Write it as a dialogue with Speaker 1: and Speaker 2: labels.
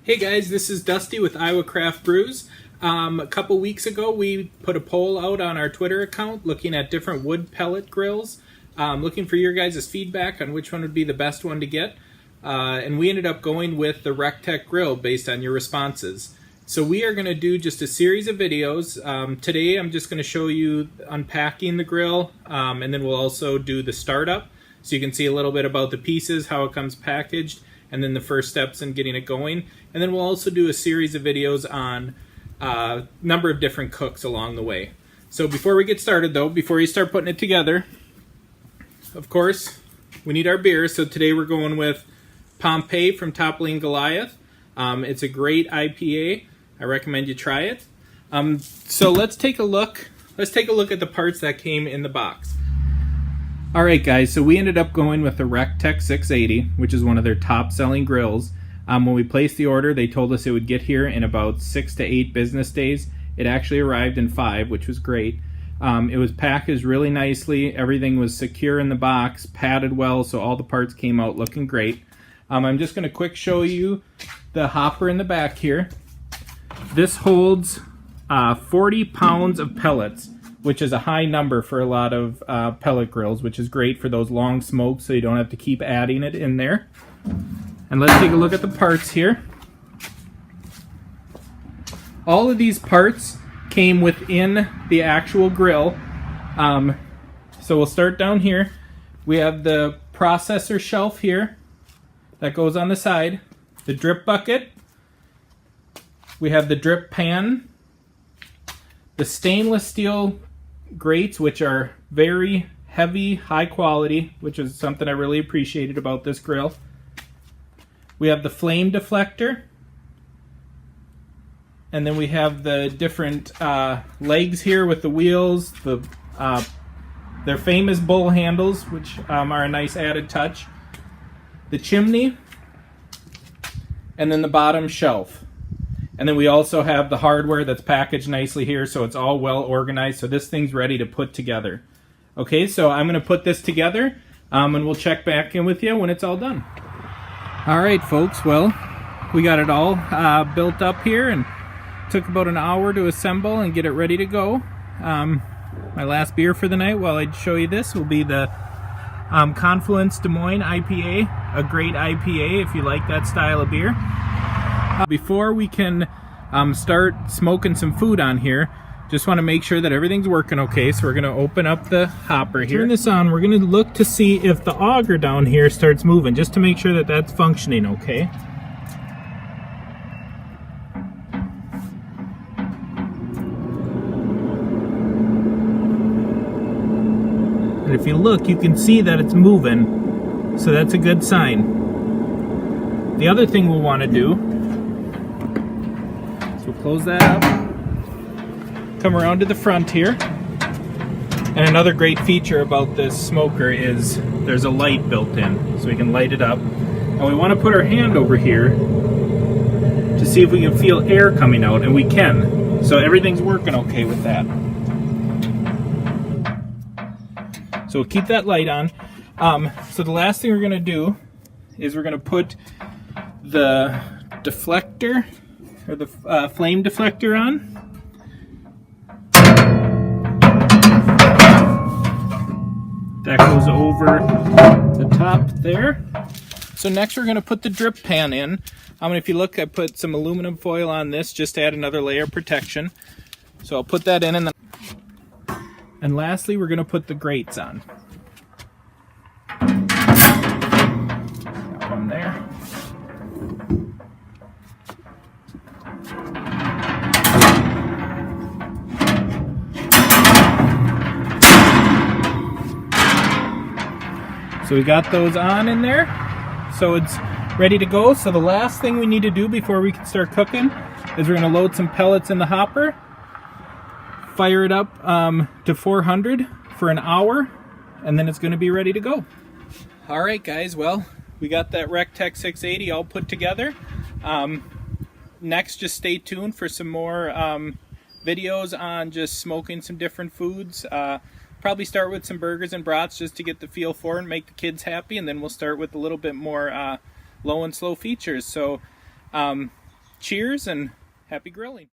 Speaker 1: Hey guys, this is Dusty with Iowa Craft Brews. A couple weeks ago we put a poll out on our Twitter account looking at different wood pellet grills, looking for your guys' feedback on which one would be the best one to get. And we ended up going with the RT680 grill based on your responses. So we are going to do just a series of videos. Today I'm just going to show you unpacking the grill, and then we'll also do the startup so you can see a little bit about the pieces, how it comes packaged, and then the first steps in getting it going. And then we'll also do a series of videos on a number of different cooks along the way. So before we get started though, before you start putting it together, of course, we need our beer. So today we're going with Pompeii from Toppling Goliath. It's a great IPA. I recommend you try it. So let's take a look. Let's take a look at the parts that came in the box. Alright guys, so we ended up going with the RT680, which is one of their top selling grills. When we placed the order, they told us it would get here in about 6 to 8 business days. It actually arrived in 5, which was great. It was packaged really nicely. Everything was secure in the box, padded well, so all the parts came out looking great. I'm just going to quick show you the hopper in the back here. This holds 40 pounds of pellets, which is a high number for a lot of pellet grills, which is great for those long smokes so you don't have to keep adding it in there. And let's take a look at the parts here. All of these parts came within the actual grill. So we'll start down here. We have the processor shelf here that goes on the side, the drip bucket, we have the drip pan, the stainless steel grates, which are very heavy, high quality, which is something I really appreciated about this grill. We have the flame deflector, and then we have the different legs here with the wheels, their famous bull handles, which are a nice added touch, the chimney, and then the bottom shelf. And then we also have the hardware that's packaged nicely here, so it's all well organized, so this thing's ready to put together. Okay, so I'm going to put this together, and we'll check back in with you when it's all done. Alright folks, well, we got it all built up here, and took about an hour to assemble and get it ready to go. My last beer for the night, while I show you this, will be the Confluence Des Moines IPA, a great IPA if you like that style of beer. Before we can start smoking some food on here, just want to make sure that everything's working okay, so we're going to open up the hopper here. Turn this on. We're going to look to see if the auger down here starts moving, just to make sure that that's functioning okay. And if you look, you can see that it's moving, so that's a good sign. The other thing we'll want to do, so we'll close that up, come around to the front here, and another great feature about this smoker is there's a light built in, so we can light it up. And we want to put our hand over here to see if we can feel air coming out, and we can. So everything's working okay with that. So we'll keep that light on. So the last thing we're going to do is we're going to put the deflector, or the flame deflector on. That goes over the top there. So next we're going to put the drip pan in. If you look, I put some aluminum foil on this just to add another layer of protection. So I'll put that in, and lastly we're going to put the grates on. Got one there. So we got those on in there, so it's ready to go. So the last thing we need to do before we can start cooking is we're going to load some pellets in the hopper, fire it up to 400 for an hour, and then it's going to be ready to go. Alright guys, well, we got that RT680 all put together. Next, just stay tuned for some more videos on just smoking some different foods. Probably start with some burgers and brats just to get the feel for it and make the kids happy, and then we'll start with a little bit more low and slow features. So cheers and happy grilling.